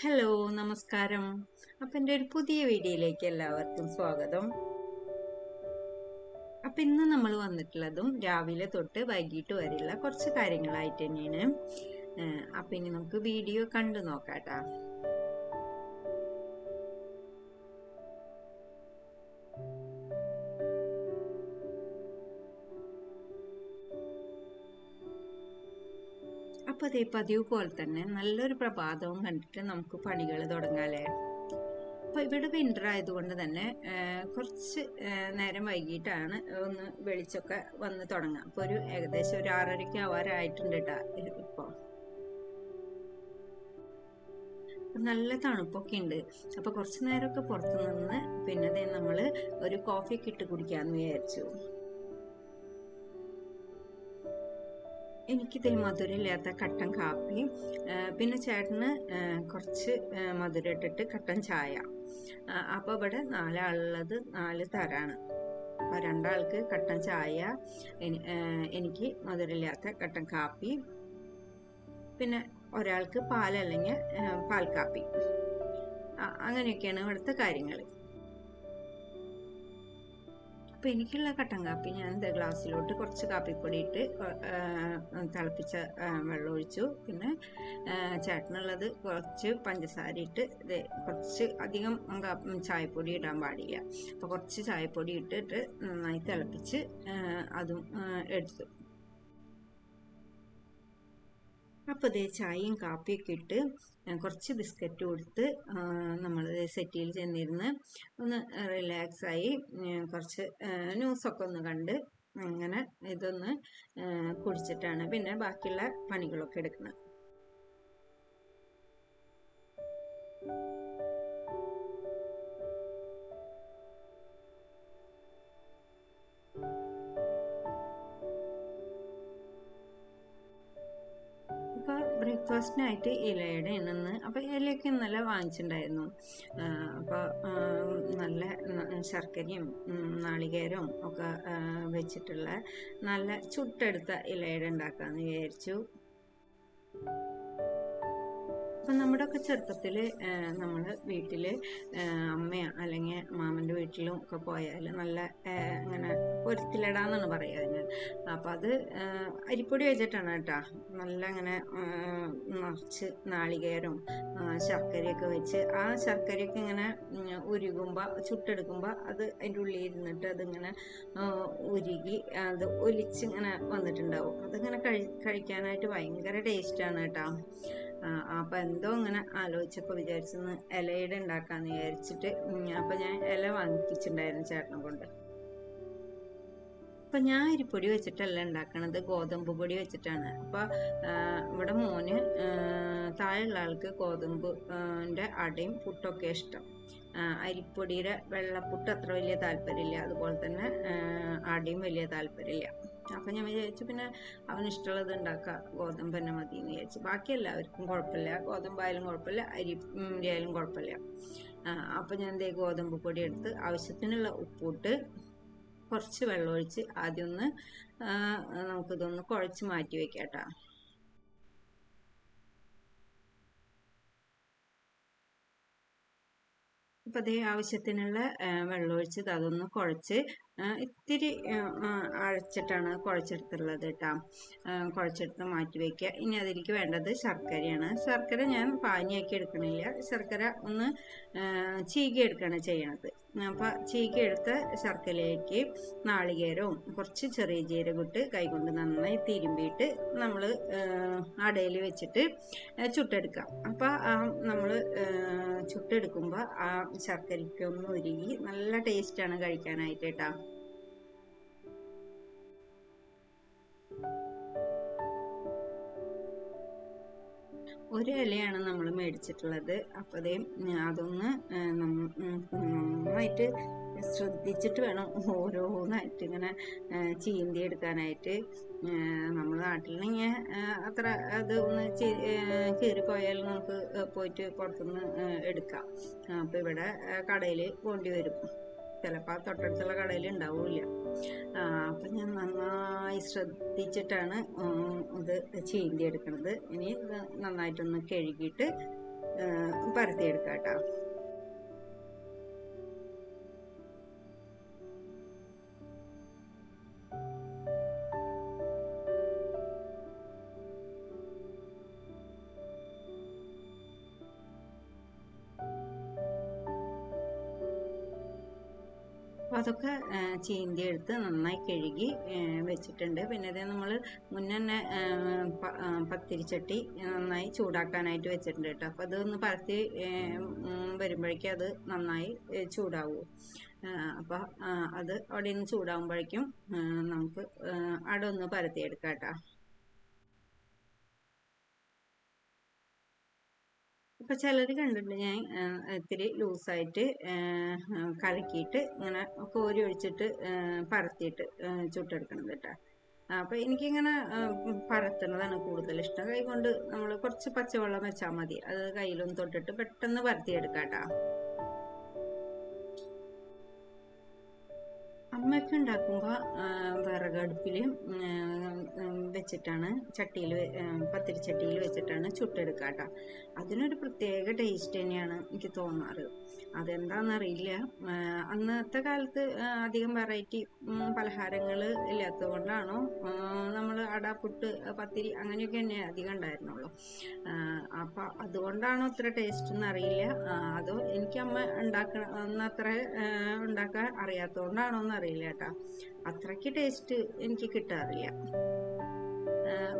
Hello, നമസ്കാരം. അപ്പം എൻ്റെ ഒരു പുതിയ വീഡിയോയിലേക്ക് എല്ലാവർക്കും സ്വാഗതം. അപ്പം ഇന്ന് നമ്മൾ വന്നിട്ടുള്ളതും രാവിലെ തൊട്ട് വൈകിട്ട് വരെയുള്ള കുറച്ച് കാര്യങ്ങളായിട്ട് തന്നെയാണ്. അപ്പം ഇനി നമുക്ക് വീഡിയോ കണ്ടു നോക്കാട്ടാ. അപ്പം അതേ പതിവ് പോലെ തന്നെ നല്ലൊരു പ്രഭാതവും കണ്ടിട്ട് നമുക്ക് പണികൾ തുടങ്ങാല്ലേ. അപ്പോൾ ഇവിടെ വിൻ്റർ ആയതുകൊണ്ട് തന്നെ കുറച്ച് നേരം വൈകിട്ടാണ് ഒന്ന് വെളിച്ചമൊക്കെ വന്ന് തുടങ്ങുക. അപ്പോൾ ഏകദേശം ഒരു 6:30 ആവാറായിട്ടുണ്ട് കേട്ടോ ഇപ്പോൾ. നല്ല തണുപ്പൊക്കെ ഉണ്ട്. അപ്പോൾ കുറച്ച് നേരമൊക്കെ പുറത്ത് നിന്ന് പിന്നെ നമ്മൾ ഒരു കോഫിയൊക്കെ ഇട്ട് കുടിക്കാമെന്ന് വിചാരിച്ചു. എനിക്കിതിൽ മധുരമില്ലാത്ത കട്ടൻ കാപ്പി, പിന്നെ ചേട്ടന് കുറച്ച് മധുരം ഇട്ടിട്ട് കട്ടൻ ചായ. അപ്പോൾ ഇവിടെ 4 ആളുള്ളത് 4 തരാണ്. അപ്പോൾ 2 ആൾക്ക് കട്ടൻ ചായ, എനിക്ക് മധുരമില്ലാത്ത കട്ടൻ കാപ്പി, പിന്നെ ഒരാൾക്ക് പാലല്ലെങ്കിൽ പാൽ കാപ്പി. അങ്ങനെയൊക്കെയാണ് ഇവിടുത്തെ കാര്യങ്ങൾ. അപ്പോൾ എനിക്കുള്ള കട്ടൻ കാപ്പി ഞാൻ ഗ്ലാസ്സിലോട്ട് കുറച്ച് കാപ്പിപ്പൊടി ഇട്ട് തിളപ്പിച്ച വെള്ളം ഒഴിച്ചു. പിന്നെ ചേട്ടനുള്ളത് കുറച്ച് പഞ്ചസാര ഇട്ട് കുറച്ച് അധികം ചായപ്പൊടി ഇടാൻ പാടില്ല. അപ്പോൾ കുറച്ച് ചായപ്പൊടി ഇട്ടിട്ട് നന്നായി തിളപ്പിച്ച് അതും എടുത്തു. അപ്പോൾ ഇതേ ചായയും കാപ്പിയൊക്കെ ഇട്ട് കുറച്ച് ബിസ്ക്കറ്റ് കൊടുത്ത് നമ്മൾ സെറ്റിയിൽ ചെന്നിരുന്ന് ഒന്ന് റിലാക്സായി കുറച്ച് ന്യൂസൊക്കെ ഒന്ന് കണ്ട് അങ്ങനെ ഇതൊന്ന് കുടിച്ചിട്ടാണ് പിന്നെ ബാക്കിയുള്ള പണികളൊക്കെ എടുക്കുന്നത്. അപ്പോൾ ബ്രേക്ക്ഫാസ്റ്റിനായിട്ട് ഇലയുടെ ഇന്ന് അപ്പോൾ ഇലയൊക്കെ ഇന്നലെ വാങ്ങിച്ചിട്ടുണ്ടായിരുന്നു. അപ്പോൾ നല്ല ശർക്കരയും നാളികേരവും ഒക്കെ വെച്ചിട്ടുള്ള നല്ല ചുട്ടെടുത്ത ഇലയുടെ ഉണ്ടാക്കാമെന്ന് വിചാരിച്ചു. അപ്പം നമ്മുടെയൊക്കെ ചെറുപ്പത്തിൽ നമ്മൾ വീട്ടിൽ അമ്മയോ അല്ലെങ്കിൽ മാമൻ്റെ വീട്ടിലും ഒക്കെ പോയാൽ നല്ല ഇങ്ങനെ പൊരുത്തിലിടാന്നാണ് പറയുക അതിന്. അപ്പം അത് അരിപ്പൊടി വെച്ചിട്ടാണ് കേട്ടോ. നല്ല ഇങ്ങനെ നിറച്ച് നാളികേരവും ശർക്കരയൊക്കെ വെച്ച് ആ ശർക്കരയൊക്കെ ഇങ്ങനെ ഉരുകുമ്പോൾ ചുട്ടെടുക്കുമ്പോൾ അത് അതിൻ്റെ ഉള്ളിൽ ഇരുന്നിട്ട് അതിങ്ങനെ ഉരുകി അത് ഒലിച്ചിങ്ങനെ വന്നിട്ടുണ്ടാവും. അതിങ്ങനെ കഴിക്കാനായിട്ട് ഭയങ്കര ടേസ്റ്റാണ് കേട്ടോ. അപ്പം എന്തോ ഇങ്ങനെ ആലോചിച്ചപ്പോൾ വിചാരിച്ചെന്ന് ഇലയുടെ ഉണ്ടാക്കാമെന്ന് വിചാരിച്ചിട്ട് അപ്പം ഞാൻ ഇല വാങ്ങിച്ചിട്ടുണ്ടായിരുന്നു ചേട്ടനെ കൊണ്ട്. അപ്പം ഞാൻ അരിപ്പൊടി വെച്ചിട്ടല്ല ഉണ്ടാക്കണത്, ഗോതമ്പ് പൊടി വെച്ചിട്ടാണ്. അപ്പോൾ ഇവിടെ മോന് താഴെയുള്ള ആൾക്ക് ഗോതമ്പിൻ്റെ അടയും പുട്ടൊക്കെ ഇഷ്ടം. അരിപ്പൊടിയുടെ വെള്ളപ്പുട്ട് അത്ര വലിയ താല്പര്യമില്ല, അതുപോലെ തന്നെ അടയും വലിയ താല്പര്യമില്ല. അപ്പം ഞാൻ വിചാരിച്ചു പിന്നെ അവനിഷ്ടമുള്ളത് ഉണ്ടാക്കാം, ഗോതമ്പ് തന്നെ മതി എന്ന് വിചാരിച്ചു. ബാക്കി എല്ലാവർക്കും കുഴപ്പമില്ല, ഗോതമ്പായാലും കുഴപ്പമില്ല, അരി ആയാലും കുഴപ്പമില്ല. അപ്പം ഞാൻ ഗോതമ്പ് പൊടി എടുത്ത് ആവശ്യത്തിനുള്ള ഉപ്പിട്ട് കുറച്ച് വെള്ളമൊഴിച്ച് ആദ്യം ഒന്ന് നമുക്കിതൊന്ന് കുഴച്ച് മാറ്റി വെക്കാം കേട്ടോ. അപ്പോൾ അതേ ആവശ്യത്തിനുള്ള വെള്ളമൊഴിച്ച് അതൊന്ന് കുഴച്ച് ഇത്തിരി അഴച്ചിട്ടാണ് കുഴച്ചെടുത്തുള്ളത് കേട്ടോ. കുഴച്ചെടുത്ത് മാറ്റി വയ്ക്കുക. ഇനി അതിലേക്ക് വേണ്ടത് ശർക്കരയാണ്. ശർക്കര ഞാൻ പാനിയാക്കി എടുക്കണില്ല, ശർക്കര ഒന്ന് ചീകി എടുക്കുകയാണ് ചെയ്യണത്. അപ്പോൾ ചീകി എടുത്ത ശർക്കരയിലേക്ക് നാളികേരവും കുറച്ച് ചെറിയ ജീരകം ഇട്ട് കൈകൊണ്ട് നന്നായി തിരുമ്പിയിട്ട് നമ്മൾ അടയിൽ വെച്ചിട്ട് ചുട്ടെടുക്കാം. അപ്പോൾ നമ്മൾ ചുട്ടെടുക്കുമ്പോൾ ആ ശർക്കരയ്ക്കൊന്ന് ഉരുകി നല്ല ടേസ്റ്റാണ് കഴിക്കാനായിട്ട് കേട്ടോ. ഒരു ഇലയാണ് നമ്മൾ മേടിച്ചിട്ടുള്ളത്. അപ്പോൾ അതൊന്ന് നന്നായിട്ട് ശ്രദ്ധിച്ചിട്ട് വേണം ഓരോന്നായിട്ട് ഇങ്ങനെ ചീന്തി എടുക്കാനായിട്ട്. നമ്മൾ നാട്ടിലാണെങ്കിൽ അത്ര അത് ഒന്ന് കീറിപ്പോയാൽ നമുക്ക് പോയിട്ട് പുറത്തുനിന്ന് എടുക്കാം. അപ്പോൾ ഇവിടെ കടയിൽ പോണ്ടി വരും, ചിലപ്പോൾ തൊട്ടടുത്തുള്ള കടയിൽ ഉണ്ടാവില്ല. അപ്പം ഞാൻ നന്നായി ശ്രദ്ധിച്ചിട്ടാണ് ഇത് ചീന്തി എടുക്കുന്നത്. ഇനി നന്നായിട്ടൊന്ന് കഴുകിയിട്ട് പരത്തിയെടുക്കാം കേട്ടോ. അപ്പോൾ അതൊക്കെ ചീന്തി എടുത്ത് നന്നായി കഴുകി വെച്ചിട്ടുണ്ട്. പിന്നെ ഇത് നമ്മൾ മുന്നേ തന്നെ പത്തിരിച്ചട്ടി നന്നായി ചൂടാക്കാനായിട്ട് വെച്ചിട്ടുണ്ട് കേട്ടോ. അപ്പോൾ അതൊന്ന് പരത്തി വരുമ്പോഴേക്കും അത് നന്നായി ചൂടാവും. അപ്പോൾ അത് അവിടെ നിന്ന് ചൂടാകുമ്പോഴേക്കും നമുക്ക് അവിടെ ഒന്ന് പരത്തിയെടുക്കാം കേട്ടോ. ഇപ്പൊ ചിലർ കണ്ടിട്ടുണ്ട് ഞാൻ ഇത്തിരി ലൂസായിട്ട് കലക്കിയിട്ട് ഇങ്ങനെ കോരി ഒഴിച്ചിട്ട് പരത്തിയിട്ട് ചുട്ടെടുക്കണത് കേട്ടോ. അപ്പൊ എനിക്കിങ്ങനെ പരത്തുന്നതാണ് കൂടുതൽ ഇഷ്ടം. കൈ കൊണ്ട് നമ്മൾ കുറച്ച് പച്ചവെള്ളം വെച്ചാൽ മതി, അത് കയ്യിലൊന്ന് തൊട്ടിട്ട് പെട്ടെന്ന് പരത്തിയെടുക്കാം കേട്ടോ. അമ്മയൊക്കെ ഉണ്ടാക്കുമ്പോൾ വിറകടുപ്പിൽ വെച്ചിട്ടാണ് പത്തിരിച്ചട്ടിയിൽ വെച്ചിട്ടാണ് ചുട്ടെടുക്കുക കേട്ടോ. അതിനൊരു പ്രത്യേക ടേസ്റ്റ് തന്നെയാണ് എനിക്ക് തോന്നാറ്. അതെന്താണെന്നറിയില്ല. അന്നത്തെ കാലത്ത് അധികം വെറൈറ്റി പലഹാരങ്ങൾ ഇല്ലാത്തത് കൊണ്ടാണോ നമ്മൾ അട, പുട്ട്, പത്തിരി അങ്ങനെയൊക്കെ തന്നെ അധികം ഉണ്ടായിരുന്നുള്ളൂ. അപ്പം അതുകൊണ്ടാണോ ഇത്ര ടേസ്റ്റ് എന്നറിയില്ല. അതോ എനിക്ക് അമ്മ ഉണ്ടാക്കാൻ അറിയാത്തതുകൊണ്ടാണോ എന്നറിയില്ല കേട്ടോ. അത്രയ്ക്ക് ടേസ്റ്റ് എനിക്ക് കിട്ടാറില്ല.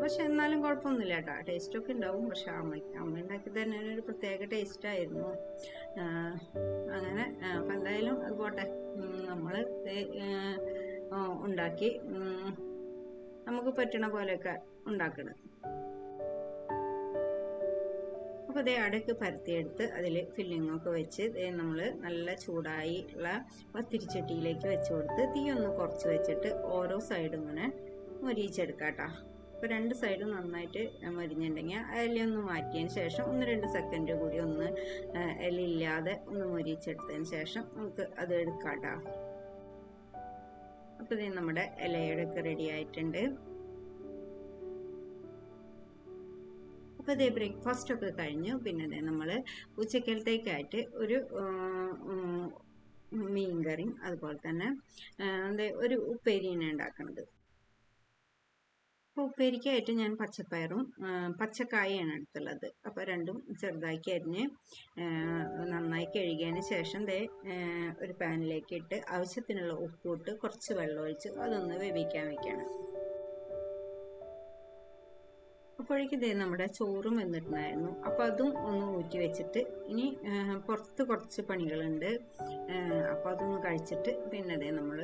പക്ഷെ എന്നാലും കുഴപ്പമൊന്നുമില്ല കേട്ടോ, ടേസ്റ്റൊക്കെ ഉണ്ടാവും. പക്ഷെ അമ്മ ഉണ്ടാക്കി തന്നെ ഒരു പ്രത്യേക ടേസ്റ്റ് ആയിരുന്നു. അങ്ങനെ അപ്പം എന്തായാലും അത് പോട്ടെ. നമ്മൾ ഉണ്ടാക്കി നമുക്ക് പറ്റണ പോലെയൊക്കെ ഉണ്ടാക്കണം. അപ്പോൾ അതേ അടയ്ക്ക് പരത്തിയെടുത്ത് അതിൽ ഫില്ലിങ്ങൊക്കെ വെച്ച് നമ്മൾ നല്ല ചൂടായുള്ള പത്തിരിച്ചട്ടിയിലേക്ക് വെച്ച് കൊടുത്ത് തീ ഒന്ന് കുറച്ച് വെച്ചിട്ട് ഓരോ സൈഡും ഇങ്ങനെ മൊരിയിച്ചെടുക്കാം കേട്ടോ. അപ്പോൾ രണ്ട് സൈഡും നന്നായിട്ട് മൊരിഞ്ഞിട്ടുണ്ടെങ്കിൽ ഇലയൊന്ന് മാറ്റിയതിന് ശേഷം 1-2 സെക്കൻഡ് കൂടി ഒന്ന് ഇലയില്ലാതെ ഒന്ന് മൊരിയിച്ചെടുത്തതിന് ശേഷം നമുക്ക് അത് എടുക്കാം കേട്ടോ. അപ്പോൾ ഇത് നമ്മുടെ ഇലയുടെയൊക്കെ റെഡി ആയിട്ടുണ്ട്. അപ്പോൾ ഇതേ ബ്രേക്ക്ഫാസ്റ്റ് ഒക്കെ കഴിഞ്ഞു. പിന്നെ നമ്മൾ ഉച്ചക്കലത്തേക്കായിട്ട് ഒരു മീൻകറിയും അതുപോലെ തന്നെ ഒരു ഉപ്പേരിയാണ് ഉണ്ടാക്കുന്നത്. അപ്പോൾ ഉപ്പേരിക്കായിട്ട് ഞാൻ പച്ചപ്പയറും പച്ചക്കായയാണ് എടുത്തുള്ളത്. അപ്പോൾ രണ്ടും ചെറുതാക്കി അരിഞ്ഞ് നന്നായി കഴുകിയതിന് ശേഷം ഒരു പാനിലേക്ക് ഇട്ട് ആവശ്യത്തിനുള്ള ഉപ്പിട്ട് കുറച്ച് വെള്ളം ഒഴിച്ച് അതൊന്ന് വേവിക്കാൻ വെക്കണം. അപ്പോഴേക്കും നമ്മുടെ ചോറും വെന്തിട്ടുണ്ടായിരുന്നു. അപ്പോൾ അതും ഒന്ന് ഊറ്റി വെച്ചിട്ട് ഇനി പുറത്ത് കുറച്ച് പണികളുണ്ട്. അപ്പോൾ അതൊന്ന് കഴിച്ചിട്ട് പിന്നെ നമ്മൾ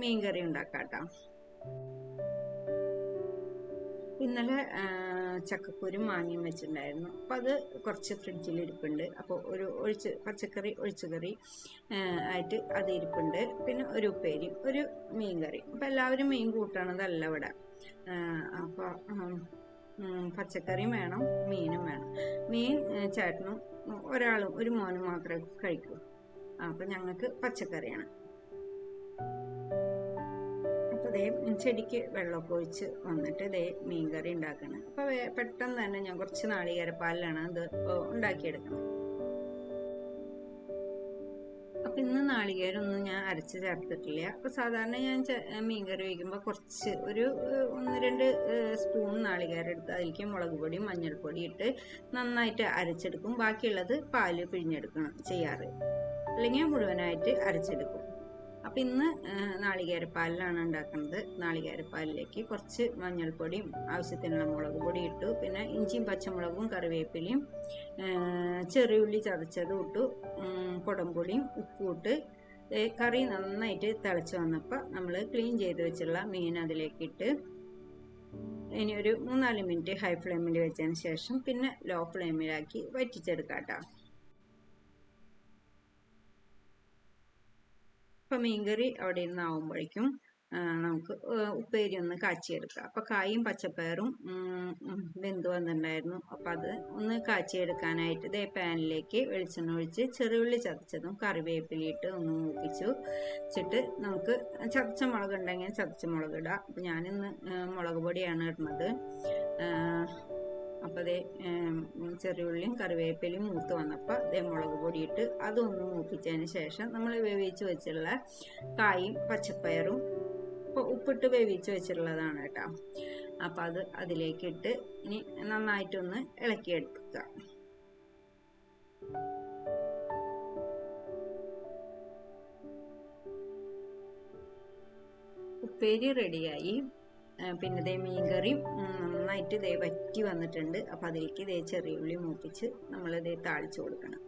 മീൻകറി ഉണ്ടാക്കാം കേട്ടോ. ഇന്നലെ ചക്കക്കുരും മാങ്ങയും വെച്ചിട്ടുണ്ടായിരുന്നു. അപ്പോൾ അത് കുറച്ച് ഫ്രിഡ്ജിൽ ഇരിപ്പുണ്ട്. അപ്പോൾ ഒരു ഒഴിച്ചുകറി ആയിട്ട് അത് ഇരിപ്പുണ്ട്. പിന്നെ ഒരു ഉപ്പേരിയും ഒരു മീൻകറി. അപ്പോൾ എല്ലാവരും മീൻ കൂട്ടണതല്ല ഇവിടെ. അപ്പോൾ പച്ചക്കറിയും വേണം, മീനും വേണം. മീൻ ചേട്ടനും ഒരു മോനും മാത്രമേ കഴിക്കൂ. അപ്പം ഞങ്ങൾക്ക് പച്ചക്കറിയാണ്. അപ്പോൾ ചെടിക്ക് വെള്ളമൊക്കെ ഒഴിച്ച് വന്നിട്ട് മീൻകറി ഉണ്ടാക്കണം. അപ്പോൾ പെട്ടെന്ന് തന്നെ ഞാൻ കുറച്ച് നാളികേരപ്പാലിലാണ് അത് ഉണ്ടാക്കിയെടുക്കുന്നത്. അപ്പം ഇന്ന് നാളികേരമൊന്നും ഞാൻ അരച്ച് ചേർത്തിട്ടില്ല. അപ്പോൾ സാധാരണ ഞാൻ മീൻകറി വയ്ക്കുമ്പോൾ കുറച്ച് 1-2 സ്പൂൺ നാളികേരം എടുത്ത് അതിലേക്ക് മുളക് പൊടിയും മഞ്ഞൾപ്പൊടി ഇട്ട് നന്നായിട്ട് അരച്ചെടുക്കും. ബാക്കിയുള്ളത് പാല് പിഴിഞ്ഞെടുക്കണം ചെയ്യാറ്, അല്ലെങ്കിൽ മുഴുവനായിട്ട് അരച്ചെടുക്കും. അപ്പം ഇന്ന് നാളികേരപ്പാലിലാണ് ഉണ്ടാക്കുന്നത്. നാളികേരപ്പാലിലേക്ക് കുറച്ച് മഞ്ഞൾപ്പൊടിയും ആവശ്യത്തിനുള്ള മുളക് പൊടി ഇട്ടു. പിന്നെ ഇഞ്ചിയും പച്ചമുളകും കറിവേപ്പിലയും ചെറിയുള്ളി ചതച്ചതും ഇട്ടു. കുടംപുളിയും ഉപ്പും ഇട്ട് കറി നന്നായിട്ട് തിളച്ച് വന്നപ്പോൾ നമ്മൾ ക്ലീൻ ചെയ്ത് വെച്ചുള്ള മീൻ അതിലേക്ക് ഇട്ട് ഇനി ഒരു 3-4 മിനിറ്റ് ഹൈ ഫ്ലെയിമിൽ വെച്ചതിന് ശേഷം പിന്നെ ലോ ഫ്ലെയിമിലാക്കി വറ്റിച്ചെടുക്കാം കേട്ടോ. അപ്പം മീൻകറി അവിടെ നിന്ന് ആവുമ്പോഴേക്കും നമുക്ക് ഉപ്പേരി ഒന്ന് കാച്ചിയെടുക്കാം. അപ്പോൾ കായും പച്ചപ്പയറും വെന്ത് വന്നിട്ടുണ്ടായിരുന്നു. അപ്പോൾ അത് ഒന്ന് കാച്ചിയെടുക്കാനായിട്ട് പാനിലേക്ക് വെളിച്ചെണ്ണ ഒഴിച്ച് ചെറിയുള്ളി ചതച്ചതും കറിവേപ്പിലിട്ട് ഒന്ന് മൂപ്പിച്ചിട്ട് നമുക്ക് ചതച്ച മുളക് ഉണ്ടെങ്കിൽ ചതച്ച മുളക് ഇടാം. അപ്പോൾ ഞാനിന്ന് മുളക് പൊടിയാണ് ഇടുന്നത്. അപ്പോൾ അതേ ചെറിയുള്ളിയും കറിവേപ്പിലയും മൂത്ത് വന്നപ്പോൾ അതേ മുളക് പൊടിയിട്ട് അതൊന്ന് മൂപ്പിച്ചതിന് ശേഷം നമ്മൾ വേവിച്ച് വെച്ചുള്ള കായും പച്ചപ്പയറും ഉപ്പിട്ട് വേവിച്ച് വെച്ചിട്ടുള്ളതാണ് കേട്ടോ. അപ്പം അത് അതിലേക്ക് ഇട്ട് ഇനി നന്നായിട്ടൊന്ന് ഇളക്കിയെടുക്കുക. ഉപ്പേരി റെഡിയായി. പിന്നെ ഇതേ മീൻകറിയും നന്നായിട്ട് ഇതേ വറ്റി വന്നിട്ടുണ്ട്. അപ്പം അതിലേക്ക് ഇതേ ചെറിയുള്ളി മൂപ്പിച്ച് നമ്മളിതേ താളിച്ചു കൊടുക്കണം.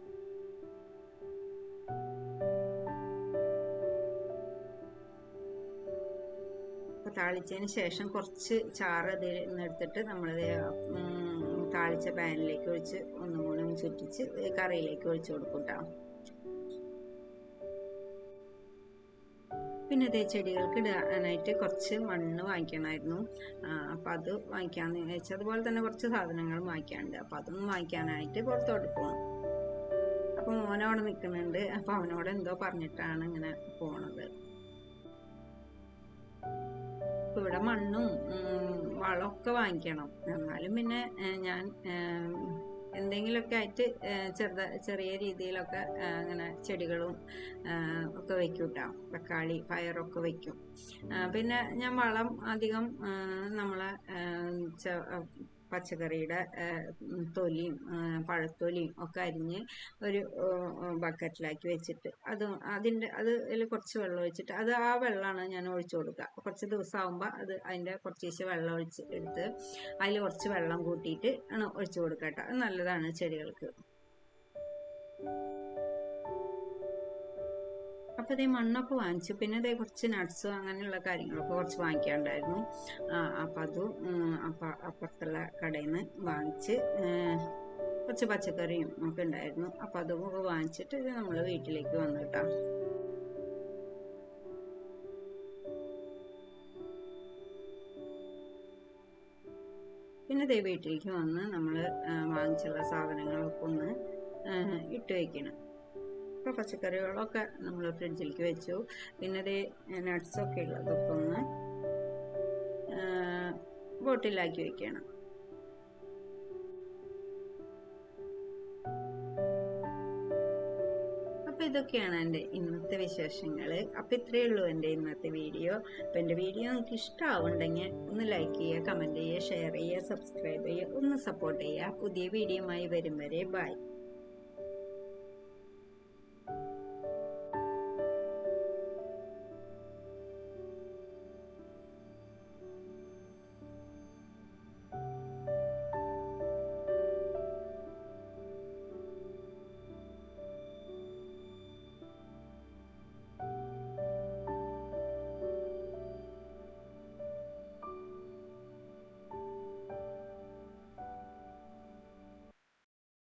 അപ്പോൾ താളിച്ചതിന് ശേഷം കുറച്ച് ചാറ് ഇതിൽ നിന്ന് എടുത്തിട്ട് നമ്മളിത് താളിച്ച പാനിലേക്ക് ഒഴിച്ച് ഒന്നും കൂടി ചുറ്റിച്ച് കറിയിലേക്ക് ഒഴിച്ച് കൊടുക്കും കേട്ടോ. പിന്നെ ഇതേ ചെടികൾക്ക് ഇടാനായിട്ട് കുറച്ച് മണ്ണ് വാങ്ങിക്കണമായിരുന്നു. അപ്പം അത് വാങ്ങിക്കാന്ന് വെച്ചാൽ അതുപോലെ തന്നെ കുറച്ച് സാധനങ്ങളും വാങ്ങിക്കാനുണ്ട്. അപ്പം അതൊന്നും വാങ്ങിക്കാനായിട്ട് പുറത്തോട്ട് പോകണം. അപ്പം മോനവിടെ നിൽക്കുന്നുണ്ട്. അപ്പം അവനോട് എന്തോ പറഞ്ഞിട്ടാണ് ഇങ്ങനെ പോണത്. ഇപ്പം ഇവിടെ മണ്ണും വളമൊക്കെ വാങ്ങിക്കണം. എന്നാലും പിന്നെ ഞാൻ എന്തെങ്കിലുമൊക്കെ ആയിട്ട് ചെറിയ രീതിയിലൊക്കെ അങ്ങനെ ചെടികളും ഒക്കെ വെക്കും കേട്ടോ. തക്കാളി പയറൊക്കെ വെക്കും. പിന്നെ ഞാൻ വളം അധികം നമ്മളെ പച്ചക്കറിയുടെ തൊലിയും പഴത്തൊലിയും ഒക്കെ അരിഞ്ഞ് ഒരു ബക്കറ്റിലാക്കി വെച്ചിട്ട് അതിൽ കുറച്ച് വെള്ളം ഒഴിച്ചിട്ട് ആ വെള്ളമാണ് ഞാൻ ഒഴിച്ചു കൊടുക്കുക. കുറച്ച് ദിവസം ആകുമ്പോൾ അതിൻ്റെ കുറച്ച് വെള്ളം എടുത്ത് അതിൽ കുറച്ച് വെള്ളം കൂട്ടിയിട്ട് ആണ് ഒഴിച്ചു കൊടുക്കുക കേട്ടോ. അത് നല്ലതാണ് ചെടികൾക്ക്. അപ്പോൾ ഇതേ മണ്ണൊക്കെ വാങ്ങിച്ചു. പിന്നെ ഇതേ കുറച്ച് നട്ട്സ് അങ്ങനെയുള്ള കാര്യങ്ങളൊക്കെ കുറച്ച് വാങ്ങിക്കാനുണ്ടായിരുന്നു. അപ്പം അതും അപ്പുറത്തുള്ള കടയിൽ നിന്ന് വാങ്ങിച്ച് കുറച്ച് പച്ചക്കറിയും ഒക്കെ ഉണ്ടായിരുന്നു. അപ്പം അതൊക്കെ വാങ്ങിച്ചിട്ട് ഇത് നമ്മൾ വീട്ടിലേക്ക് വന്നു കേട്ടോ. പിന്നെ ഇതേ വീട്ടിലേക്ക് വന്ന് നമ്മൾ വാങ്ങിച്ചുള്ള സാധനങ്ങളൊക്കെ ഒന്ന് ഇട്ട് വയ്ക്കണം. ഇപ്പോൾ പച്ചക്കറികളൊക്കെ നമ്മൾ ഫ്രിഡ്ജിലേക്ക് വെച്ചു. പിന്നെ ഇത് നട്ട്സൊക്കെ ഉള്ളതൊക്കെ ഒന്ന് ബോട്ടിലാക്കി വെക്കണം. അപ്പോൾ ഇതൊക്കെയാണ് എൻ്റെ ഇന്നത്തെ വിശേഷങ്ങൾ. അപ്പോൾ ഇത്രയേ ഉള്ളൂ എൻ്റെ ഇന്നത്തെ വീഡിയോ. അപ്പോൾ എൻ്റെ വീഡിയോ നിങ്ങൾക്ക് ഇഷ്ടമാവുന്നുണ്ടെങ്കിൽ ഒന്ന് ലൈക്ക് ചെയ്യുക, കമൻറ്റ് ചെയ്യുക, ഷെയർ ചെയ്യുക, സബ്സ്ക്രൈബ് ചെയ്യുക, ഒന്ന് സപ്പോർട്ട് ചെയ്യുക. പുതിയ വീഡിയോയുമായി വരും വരെ ബൈ.